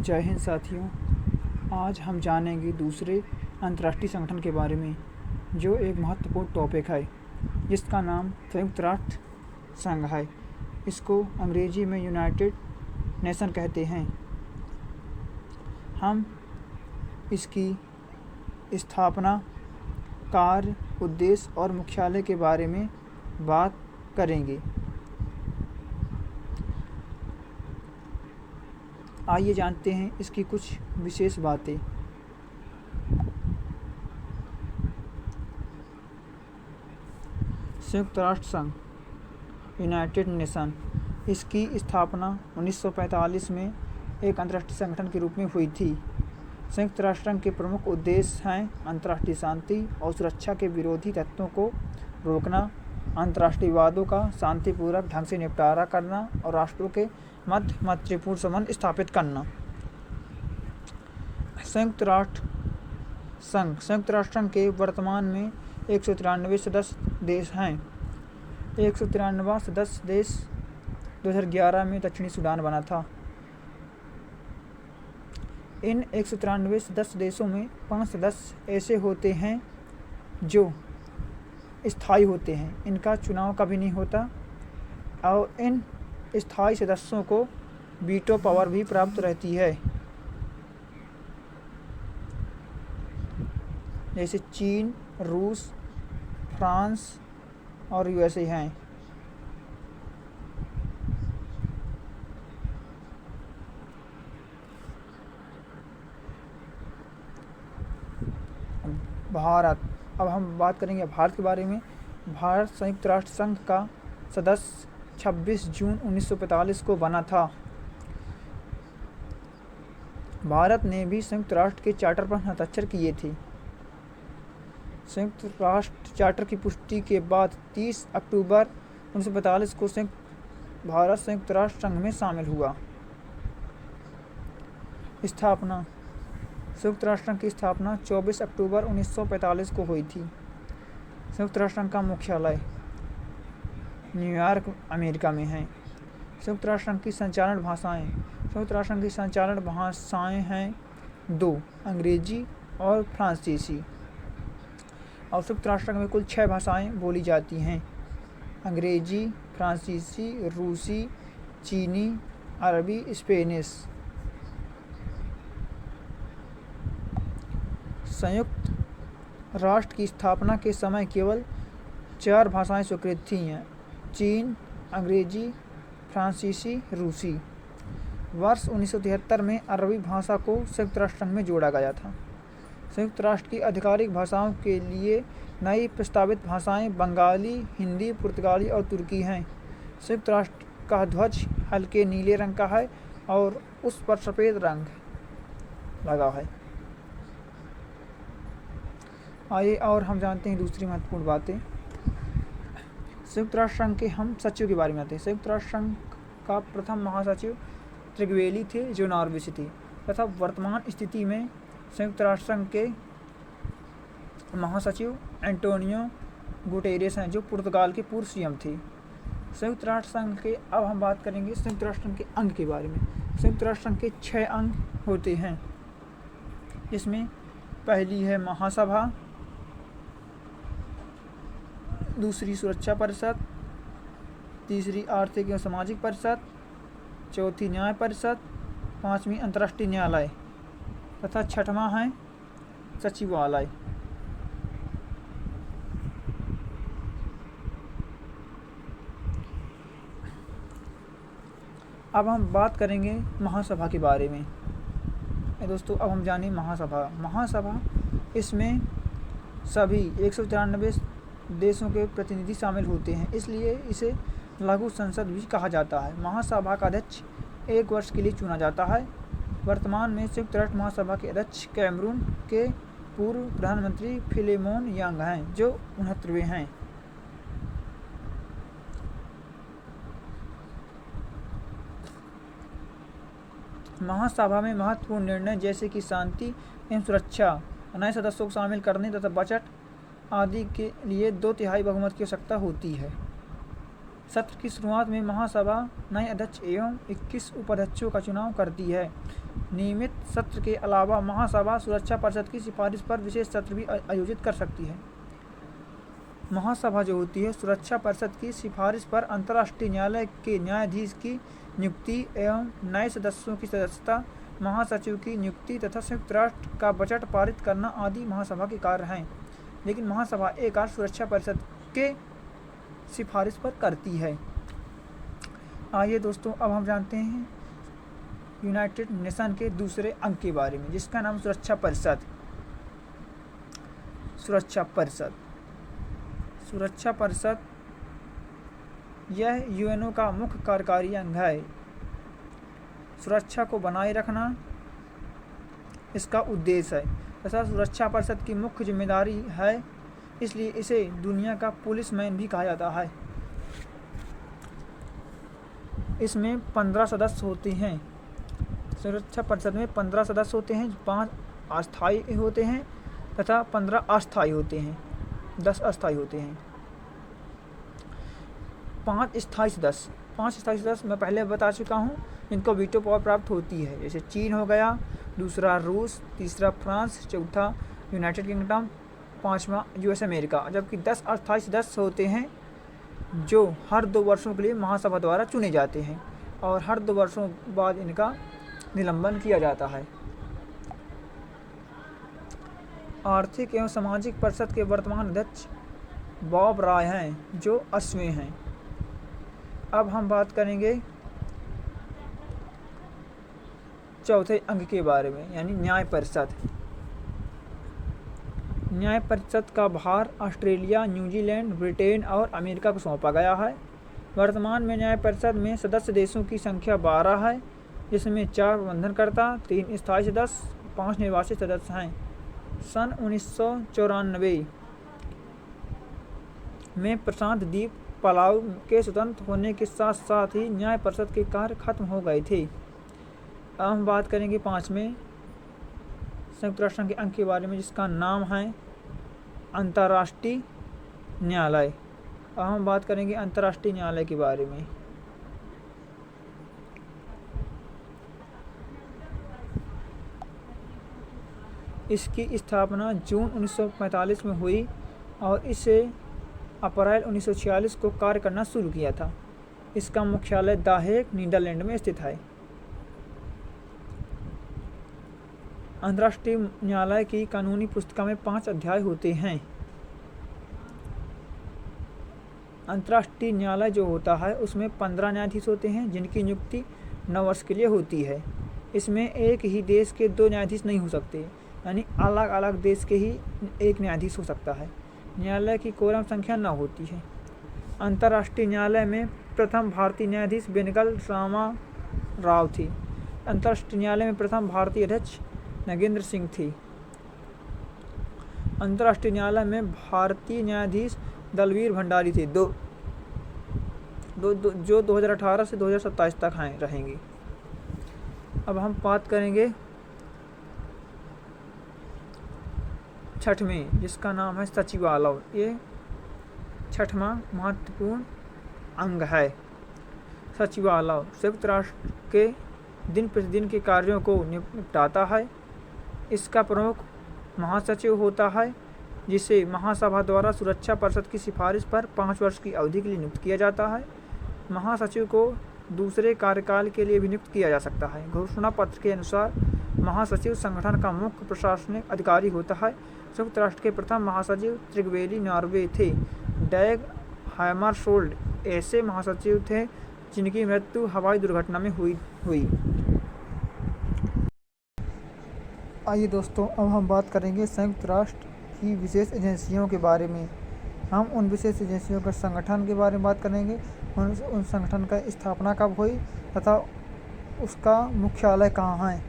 जय हिंद साथियों। आज हम जानेंगे दूसरे अंतर्राष्ट्रीय संगठन के बारे में, जो एक महत्वपूर्ण टॉपिक है, जिसका नाम संयुक्त राष्ट्र संघ है। इसको अंग्रेजी में यूनाइटेड नेशन कहते हैं। हम इसकी स्थापना, कार्य, उद्देश्य और मुख्यालय के बारे में बात करेंगे। आइए जानते हैं इसकी कुछ विशेष बातें। संयुक्त राष्ट्र संघ यूनाइटेड नेशन, इसकी स्थापना 1945 में एक अंतर्राष्ट्रीय संगठन के रूप में हुई थी। संयुक्त राष्ट्र संघ के प्रमुख उद्देश्य हैं अंतर्राष्ट्रीय शांति और सुरक्षा के विरोधी तत्वों को रोकना, अंतर्राष्ट्रीय विवादों का शांतिपूर्वक ढंग से निपटारा करना और राष्ट्रों के मध्य मैत्रीपूर्ण संबंध स्थापित करना। संयुक्त राष्ट्र संघ के वर्तमान में 193 सदस्य देश हैं। 193वां सदस्य देश 2011 में दक्षिणी सूडान बना था। इन 193 सदस्य देशों में 5 सदस्य ऐसे होते हैं जो स्थायी होते हैं, इनका चुनाव कभी नहीं होता, और इन स्थायी सदस्यों को वीटो पावर भी प्राप्त रहती है, जैसे चीन, रूस, फ्रांस और यूएसए हैं। भारत, अब हम बात करेंगे भारत के बारे में। भारत संयुक्त राष्ट्र संघ का सदस्य 26 जून 1945 को बना था। भारत ने भी संयुक्त राष्ट्र के चार्टर पर हस्ताक्षर किए थे। संयुक्त राष्ट्र चार्टर की पुष्टि के बाद 30 अक्टूबर 1945 को भारत संयुक्त राष्ट्र संघ में शामिल हुआ। स्थापना, संयुक्त राष्ट्र संघ की स्थापना 24 अक्टूबर 1945 को हुई थी। संयुक्त राष्ट्र संघ का मुख्यालय न्यूयॉर्क, अमेरिका में है। संयुक्त राष्ट्र संघ की संचालन भाषाएं, संयुक्त राष्ट्र संघ की संचालन भाषाएं हैं 2, अंग्रेजी और फ्रांसीसी। और संयुक्त राष्ट्र संघ में कुल 6 भाषाएं बोली जाती हैं: अंग्रेजी, फ्रांसीसी, रूसी, चीनी, अरबी, स्पेनिश। संयुक्त राष्ट्र की स्थापना के समय केवल 4 भाषाएं स्वीकृत थीं: चीन, अंग्रेजी, फ्रांसीसी, रूसी। वर्ष 1973 में अरबी भाषा को संयुक्त राष्ट्र संघ में जोड़ा गया था। संयुक्त राष्ट्र की आधिकारिक भाषाओं के लिए नई प्रस्तावित भाषाएं बंगाली, हिंदी, पुर्तगाली और तुर्की हैं। संयुक्त राष्ट्र का ध्वज हल्के नीले रंग का है और उस पर सफ़ेद रंग लगा है। आइए और हम जानते हैं दूसरी महत्वपूर्ण बातें। संयुक्त राष्ट्र संघ के हम सचिव के बारे में आते हैं। संयुक्त राष्ट्र संघ का प्रथम महासचिव त्रिगवेली थे, जो नॉर्वे से थे, तथा वर्तमान स्थिति में संयुक्त राष्ट्र संघ के महासचिव एंटोनियो गुटेरेस हैं, जो पुर्तगाल के पूर्व सीएम थे। संयुक्त राष्ट्र संघ के अब हम बात करेंगे संयुक्त राष्ट्र संघ के अंग के बारे में। संयुक्त राष्ट्र संघ के 6 अंग होते हैं। इसमें पहली है महासभा, दूसरी सुरक्षा परिषद, तीसरी आर्थिक एवं सामाजिक परिषद, चौथी न्याय परिषद, 5वीं अंतर्राष्ट्रीय न्यायालय तथा 6वां है सचिवालय। अब हम बात करेंगे महासभा के बारे में। दोस्तों, अब हम जानें महासभा, इसमें सभी 193 देशों के प्रतिनिधि शामिल होते हैं, इसलिए इसे लघु संसद भी कहा जाता है। महासभा का अध्यक्ष 1 वर्ष के लिए चुना जाता है। वर्तमान में संयुक्त राष्ट्र महासभा के अध्यक्ष कैमरून के पूर्व प्रधानमंत्री फिलेमोन यांग हैं, जो 69वें हैं। महासभा में महत्वपूर्ण निर्णय जैसे कि शांति एवं सुरक्षा, नए सदस्यों को शामिल करने तथा बजट आदि के लिए 2/3 बहुमत की आवश्यकता होती है। सत्र की शुरुआत में महासभा नए अध्यक्ष एवं 21 उपाध्यक्षों का चुनाव करती है। नियमित सत्र के अलावा महासभा सुरक्षा परिषद की सिफारिश पर विशेष सत्र भी आयोजित कर सकती है। महासभा जो होती है सुरक्षा परिषद की सिफारिश पर अंतर्राष्ट्रीय न्यायालय के न्यायाधीश की नियुक्ति एवं नए सदस्यों की सदस्यता, महासचिव की नियुक्ति तथा संयुक्त राष्ट्र का बजट पारित करना आदि महासभा के कार्य हैं। लेकिन महासभा एक कार्य सुरक्षा परिषद के सिफारिश पर करती है। आइए दोस्तों, अब हम जानते हैं यूनाइटेड नेशन के दूसरे अंग के बारे में, जिसका नाम सुरक्षा परिषद। सुरक्षा परिषद यह यूएनओ का मुख्य कार्यकारी अंग है। सुरक्षा को बनाए रखना इसका उद्देश्य है तथा सुरक्षा परिषद की मुख्य जिम्मेदारी है, इसलिए इसे दुनिया का पुलिसमैन भी कहा जाता है। इसमें 15 सदस्य होते हैं। सुरक्षा परिषद में 15 सदस्य होते हैं, 5 अस्थायी होते हैं तथा 15 अस्थायी होते हैं, 10 अस्थायी होते हैं। 5 स्थायी सदस्य मैं पहले बता चुका हूँ, जिनको वीटो पावर प्राप्त होती है, जैसे चीन हो गया, दूसरा रूस, तीसरा फ्रांस, चौथा यूनाइटेड किंगडम, 5वां यूएस अमेरिका। जबकि 10 अस्थायी सदस्य होते हैं जो हर 2 वर्षों के लिए महासभा द्वारा चुने जाते हैं और हर 2 वर्षों बाद इनका निलंबन किया जाता है। आर्थिक एवं सामाजिक परिषद के वर्तमान अध्यक्ष बॉब राय हैं, जो 80वें हैं। अब हम बात करेंगे चौथे अंग के बारे में, यानी न्याय परिषद। न्याय परिषद का भार ऑस्ट्रेलिया, न्यूजीलैंड, ब्रिटेन और अमेरिका को सौंपा गया है। वर्तमान में न्याय परिषद में सदस्य देशों की संख्या 12 है, जिसमें 4 प्रबंधनकर्ता, 3 स्थायी सदस्य, 5 निर्वाचित सदस्य हैं। सन 1994 में प्रशांत द्वीप पलाऊ के स्वतंत्र होने के साथ साथ ही न्याय परिषद के कार्य खत्म हो गए थे। अब हम बात करेंगे 5वें संयुक्त राष्ट्र के अंग के बारे में, जिसका नाम है अंतर्राष्ट्रीय न्यायालय। अब हम बात करेंगे अंतर्राष्ट्रीय न्यायालय के बारे में। इसकी स्थापना जून 1945 में हुई और इसे अप्रैल 1946 को कार्य करना शुरू किया था। इसका मुख्यालय द हेग, नीदरलैंड में स्थित है। अंतर्राष्ट्रीय न्यायालय की कानूनी पुस्तिका में 5 अध्याय होते हैं। अंतर्राष्ट्रीय न्यायालय जो होता है उसमें 15 न्यायाधीश होते हैं, जिनकी नियुक्ति 9 वर्ष के लिए होती है। इसमें एक ही देश के 2 न्यायाधीश नहीं हो सकते, यानी अलग अलग देश के ही एक न्यायाधीश हो सकता है। न्यायालय की कोरम संख्या 9 होती है। अंतर्राष्ट्रीय न्यायालय में प्रथम भारतीय न्यायाधीश बेनगल रामा राव थी। अंतर्राष्ट्रीय न्यायालय में प्रथम भारतीय अध्यक्ष नागेंद्र सिंह थी। अंतर्राष्ट्रीय न्यायालय में भारतीय न्यायाधीश दलवीर भंडारी थे, जो 2018 से 2027 तक रहेंगे। अब हम बात करेंगे 6वें, जिसका नाम है सचिवालय। ये 6वां महत्वपूर्ण अंग है। सचिवालय संयुक्त राष्ट्र के दिन प्रतिदिन के कार्यों को निपटाता है। इसका प्रमुख महासचिव होता है, जिसे महासभा द्वारा सुरक्षा परिषद की सिफारिश पर 5 वर्ष की अवधि के लिए नियुक्त किया जाता है। महासचिव को दूसरे कार्यकाल के लिए भी नियुक्त किया जा सकता है। घोषणा पत्र के अनुसार महासचिव संगठन का मुख्य प्रशासनिक अधिकारी होता है। संयुक्त राष्ट्र के प्रथम महासचिव त्रिगवेली नॉर्वे थे। डैग हैमरशोल्ड ऐसे महासचिव थे जिनकी मृत्यु हवाई दुर्घटना में हुई। आइए दोस्तों, अब हम बात करेंगे संयुक्त राष्ट्र की विशेष एजेंसियों के बारे में। हम उन विशेष एजेंसियों के संगठन के बारे में बात करेंगे, उन संगठन का स्थापना कब हुई तथा उसका मुख्यालय कहाँ है।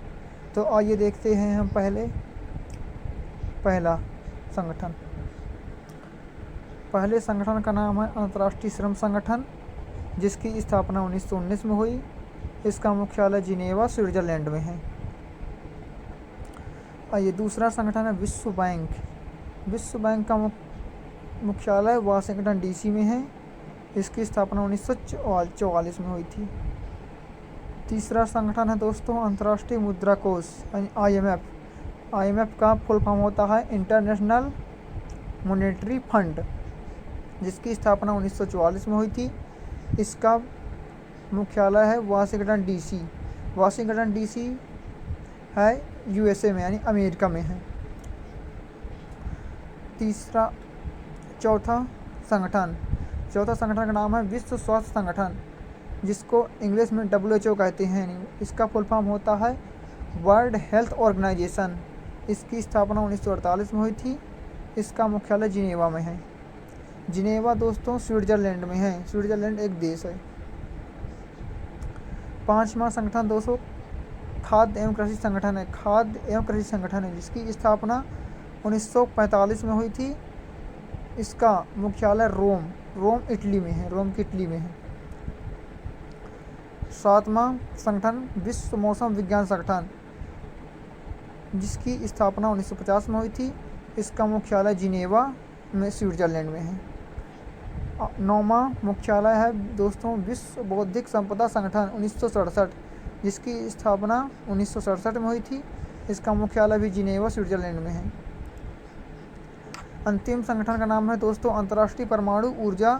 तो आइए देखते हैं हम पहले संगठन का नाम है अंतर्राष्ट्रीय श्रम संगठन, जिसकी स्थापना 1919 में हुई। इसका मुख्यालय जिनेवा, स्विट्जरलैंड में है। आइए दूसरा संगठन है विश्व बैंक। विश्व बैंक का मुख्यालय वाशिंगटन डीसी में है। इसकी स्थापना 1944 में हुई थी। तीसरा संगठन है दोस्तों अंतर्राष्ट्रीय मुद्रा कोष यानी IMF। IMF का फुल फॉर्म होता है इंटरनेशनल मॉनेटरी फंड, जिसकी स्थापना 1944 में हुई थी। इसका मुख्यालय है वाशिंगटन DC। वाशिंगटन DC है USA में यानी अमेरिका में है। चौथा संगठन का नाम है विश्व स्वास्थ्य संगठन, जिसको इंग्लिश में WHO कहते हैं। इसका फुल फॉर्म होता है वर्ल्ड हेल्थ ऑर्गेनाइजेशन। इसकी स्थापना 1948 में हुई थी। इसका मुख्यालय जिनेवा में है। जिनेवा दोस्तों स्विट्जरलैंड में है। स्विट्जरलैंड एक देश है। पांचवा संगठन दोस्तों खाद्य एवं कृषि संगठन है, जिसकी स्थापना 1945 में हुई थी। इसका मुख्यालय रोम इटली में है। सातवां संगठन विश्व मौसम विज्ञान संगठन, जिसकी स्थापना 1950 में हुई थी। इसका मुख्यालय जिनेवा में स्विट्जरलैंड में है। नौवां मुख्यालय है दोस्तों विश्व बौद्धिक संपदा संगठन 1967, जिसकी स्थापना 1967 में हुई थी। इसका मुख्यालय भी जिनेवा स्विट्जरलैंड में है। अंतिम संगठन का नाम है दोस्तों अंतर्राष्ट्रीय परमाणु ऊर्जा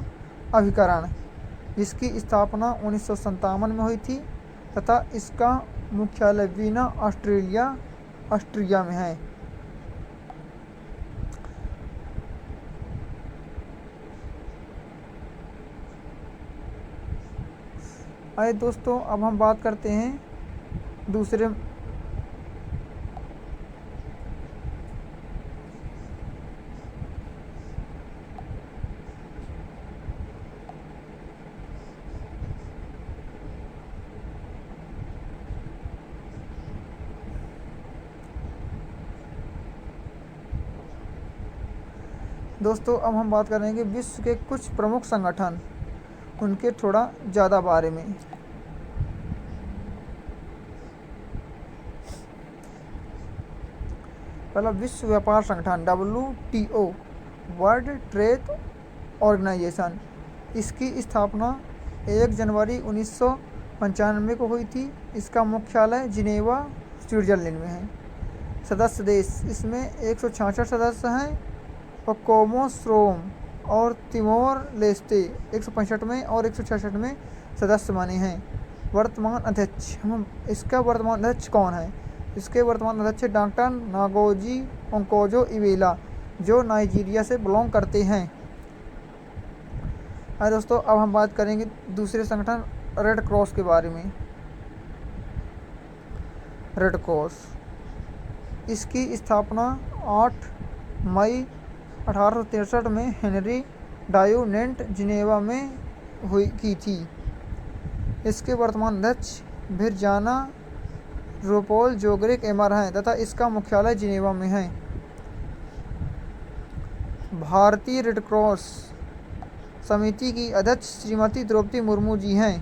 अभिकरण, जिसकी स्थापना 1957 में हुई थी तथा इसका मुख्यालय वीना ऑस्ट्रिया में है। आइए दोस्तों अब हम बात करते हैं दूसरे दोस्तों अब हम बात करेंगे विश्व के कुछ प्रमुख संगठन, उनके थोड़ा ज़्यादा बारे में। पहला विश्व व्यापार संगठन WTO वर्ल्ड ट्रेड ऑर्गेनाइजेशन। इसकी स्थापना 1 जनवरी 1995 को हुई थी। इसका मुख्यालय जिनेवा स्विट्जरलैंड में है। सदस्य देश इसमें 166 सदस्य हैं और कोमोरोस और तिमोर लेस्टे 165 में और 166 में सदस्य माने हैं। वर्तमान अध्यक्ष इसका वर्तमान अध्यक्ष कौन है? इसके वर्तमान अध्यक्ष डॉक्टर नागोजी ओंकोजो-इवेला, जो नाइजीरिया से बिलोंग करते हैं। अरे दोस्तों अब हम बात करेंगे दूसरे संगठन रेड क्रॉस के बारे में। रेड क्रॉस इसकी स्थापना 8 मई 1863 में हेनरी डायोनेंट जिनेवा में की थी। इसके वर्तमान अध्यक्ष भिरजाना रोपोल जोगरिक एमर हैं तथा इसका मुख्यालय जिनेवा में है। भारतीय रेड क्रॉस समिति की अध्यक्ष श्रीमती द्रौपदी मुर्मू जी हैं।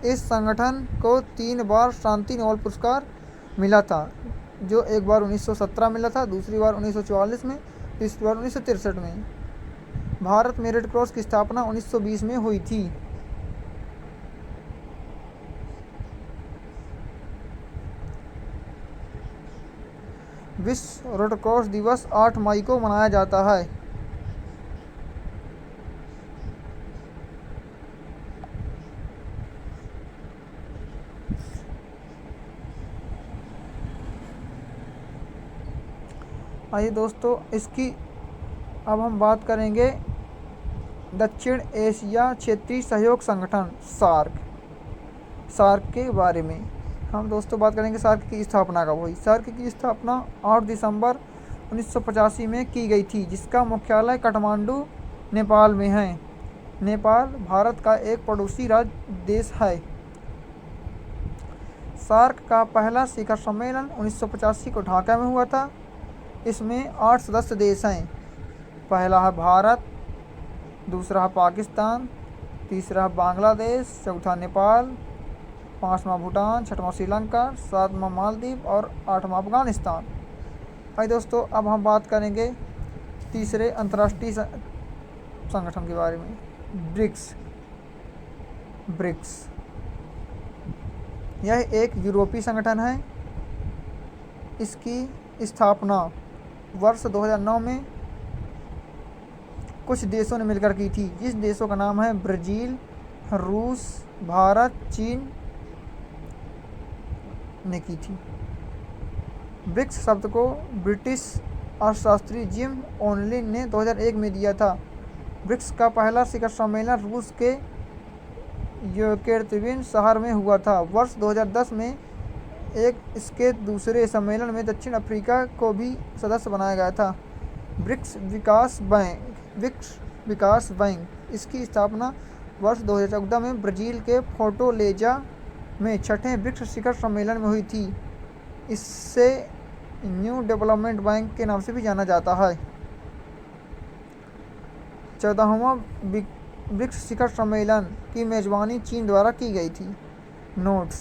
इस संगठन को 3 बार शांति नोबेल पुरस्कार मिला था, जो एक बार 1917 मिला था, दूसरी बार 1944 में, तीसरी बार 1963 में। भारत में रेड क्रॉस की स्थापना 1920 में हुई थी। विश्व रेड क्रॉस दिवस 8 मई को मनाया जाता है। आइए दोस्तों इसकी अब हम बात करेंगे दक्षिण एशिया क्षेत्रीय सहयोग संगठन सार्क के बारे में। हम दोस्तों बात करेंगे सार्क की स्थापना कब हुई। सार्क की स्थापना 8 दिसंबर 1985 में की गई थी, जिसका मुख्यालय काठमांडू नेपाल में है। नेपाल भारत का एक पड़ोसी राज्य देश है। सार्क का पहला शिखर सम्मेलन 1985 को ढाका में हुआ था। इसमें 8 सदस्य देश हैं। पहला है भारत, दूसरा है पाकिस्तान, तीसरा है बांग्लादेश, चौथा नेपाल, 5वां भूटान, 6वां श्रीलंका, 7वां मालदीव और 8वां अफगानिस्तान। भाई दोस्तों अब हम बात करेंगे तीसरे अंतर्राष्ट्रीय संगठन के बारे में, ब्रिक्स। ब्रिक्स। यह एक यूरोपीय संगठन है। इसकी स्थापना वर्ष 2009 में कुछ देशों ने मिलकर की थी, जिस देशों का नाम है ब्राज़ील, रूस, भारत, चीन ने की थी। ब्रिक्स शब्द को ब्रिटिश अर्थशास्त्री जिम ओनलिन ने 2001 में दिया था। ब्रिक्स का पहला शिखर सम्मेलन रूस के येकातेरिनबर्ग शहर में हुआ था। वर्ष 2010 में इसके दूसरे सम्मेलन में दक्षिण अफ्रीका को भी सदस्य बनाया गया था। ब्रिक्स विकास बैंक, इसकी स्थापना वर्ष 2014 में ब्राज़ील के फोर्टालेज़ा में छठे ब्रिक्स शिखर सम्मेलन में हुई थी। इससे न्यू डेवलपमेंट बैंक के नाम से भी जाना जाता है। 14वां ब्रिक्स शिखर सम्मेलन की मेजबानी चीन द्वारा की गई थी। नोट्स: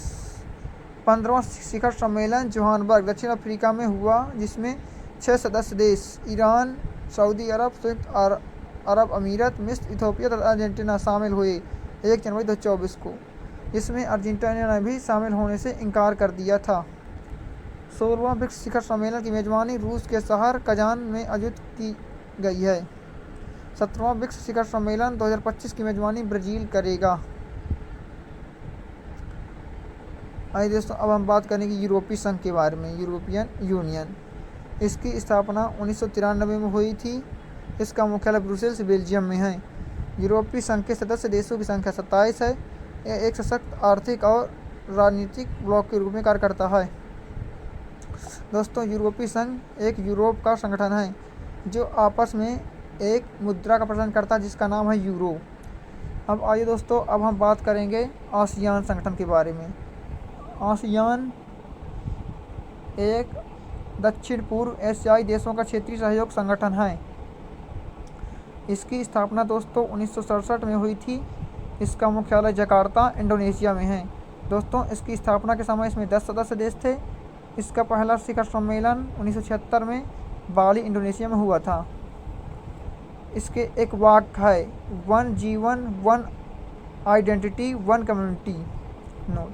15वां शिखर सम्मेलन जोहान्सबर्ग, दक्षिण अफ्रीका में हुआ, जिसमें 6 सदस्य देश ईरान, सऊदी अरब, संयुक्त अरब अमीरात, मिस्र, इथियोपिया तथा अर्जेंटीना शामिल हुए 1 जनवरी 2024 को। इसमें अर्जेंटीना ने भी शामिल होने से इनकार कर दिया था। 16वां ब्रिक्स शिखर सम्मेलन की मेजबानी रूस के शहर कजान में आयोजित की गई है। 17वां ब्रिक्स शिखर सम्मेलन 2025 की मेजबानी ब्राज़ील करेगा। आइए दोस्तों, अब हम बात करेंगे यूरोपीय संघ के बारे में। यूरोपियन यूनियन, इसकी स्थापना 1993 में हुई थी। इसका मुख्यालय ब्रुसेल्स, बेल्जियम में है। यूरोपीय संघ के सदस्य देशों की संख्या 27 है। यह एक सशक्त आर्थिक और राजनीतिक ब्लॉक के रूप में कार्य करता है। दोस्तों, यूरोपीय संघ एक यूरोप का संगठन है जो आपस में एक मुद्रा का प्रचलन करता है, जिसका नाम है यूरो। अब आइए दोस्तों, अब हम बात करेंगे आसियान संगठन के बारे में। आसियान एक दक्षिण पूर्व एशियाई देशों का क्षेत्रीय सहयोग संगठन है। इसकी स्थापना दोस्तों 1967 में हुई थी। इसका मुख्यालय जकार्ता, इंडोनेशिया में है। दोस्तों, इसकी स्थापना के समय इसमें 10 सदस्य देश थे। इसका पहला शिखर सम्मेलन 1976 में बाली, इंडोनेशिया में हुआ था। इसके एक वाक्य है, 1 जीवन, 1 आइडेंटिटी, 1 कम्युनिटी। नोट।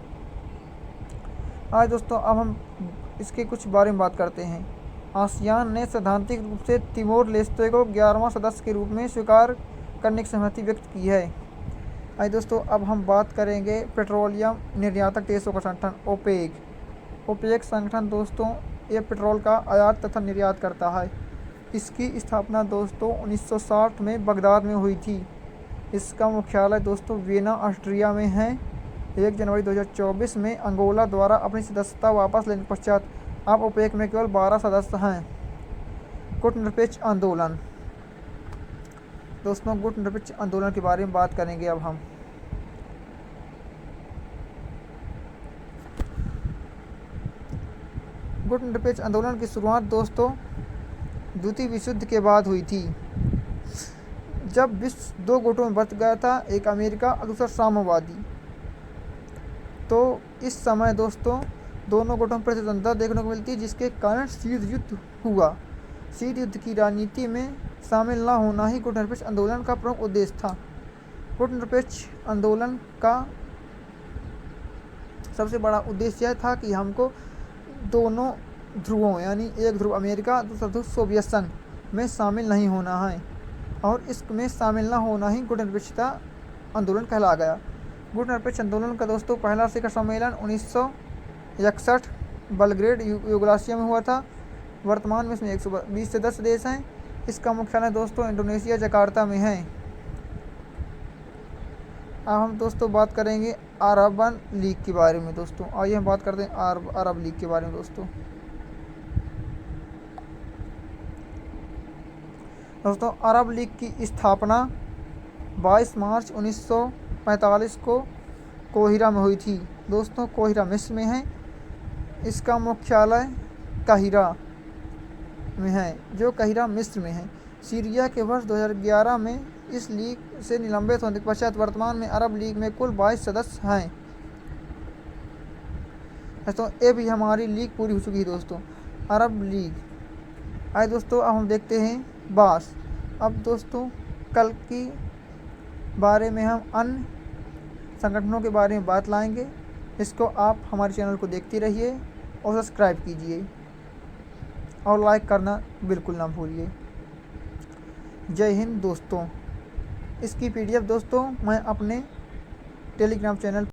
आज दोस्तों, अब हम इसके कुछ बारे में बात करते हैं। आसियान ने सैद्धांतिक रूप से तिमोर लेस्ते को 11वां सदस्य के रूप में स्वीकार करने की सहमति व्यक्त की है। आइए दोस्तों, अब हम बात करेंगे पेट्रोलियम निर्यातक देशों का संगठन ओपेक। ओपेक संगठन दोस्तों ये पेट्रोल का आयात तथा निर्यात करता है। इसकी स्थापना दोस्तों 1960 में बगदाद में हुई थी। इसका मुख्यालय दोस्तों वियना, ऑस्ट्रिया में है। 1 जनवरी 2024 में अंगोला द्वारा अपनी सदस्यता वापस लेने के पश्चात अब ओपेक में केवल 12 सदस्य हैं। गुटनिरपेक्ष आंदोलन, दोस्तों गुटनिरपेक्ष आंदोलन के बारे में बात करेंगे अब हम। गुटनिरपेक्ष आंदोलन की शुरुआत दोस्तों द्वितीय विश्व युद्ध के बाद हुई थी, जब विश्व 2 गुटों में बंट गया था, एक अमेरिका और दूसरा साम्यवादी। तो इस समय दोस्तों दोनों गुटों में प्रतिद्वंद्विता देखने को मिलती है, जिसके कारण शीत युद्ध हुआ। शीत युद्ध की राजनीति में शामिल न होना ही गुटनिरपेक्ष आंदोलन का प्रमुख उद्देश्य था। गुटनिरपेक्ष आंदोलन का सबसे बड़ा उद्देश्य यह था कि हमको दोनों ध्रुवों यानी एक ध्रुव अमेरिका, दूसरा ध्रुव सोवियत संघ में शामिल नहीं होना है, और इसमें शामिल न होना ही गुटनिरपेक्षता आंदोलन कहला गया। गुटनिरपेक्ष आंदोलन का दोस्तों पहला शिखर सम्मेलन 1961 बेलग्रेड, यूगोस्लाविया में हुआ था। वर्तमान में इसमें 120 सदस्य देश हैं। इसका मुख्यालय दोस्तों इंडोनेशिया, जकार्ता में है। अब हम दोस्तों बात करेंगे अरबन लीग के बारे में। दोस्तों आइए हम बात करते हैं अरब लीग के बारे में। दोस्तों अरब लीग की स्थापना 22 मार्च 1945 को कोहिरा में हुई थी। दोस्तों कोहिरा मिस्र में है। इसका मुख्यालय काहिरा में है, जो काहिरा मिस्र में है। सीरिया के वर्ष 2011 में इस लीग से निलंबित होने के पश्चात वर्तमान में अरब लीग में कुल 22 सदस्य हैं। दोस्तों ये भी हमारी लीग पूरी हो चुकी है दोस्तों, अरब लीग। आइए दोस्तों अब हम देखते हैं बास। अब दोस्तों कल की बारे में हम अन्य संगठनों के बारे में बात लाएंगे। इसको आप हमारे चैनल को देखते रहिए और सब्सक्राइब कीजिए और लाइक करना बिल्कुल ना भूलिए। जय हिंद दोस्तों। इसकी PDF दोस्तों मैं अपने टेलीग्राम चैनल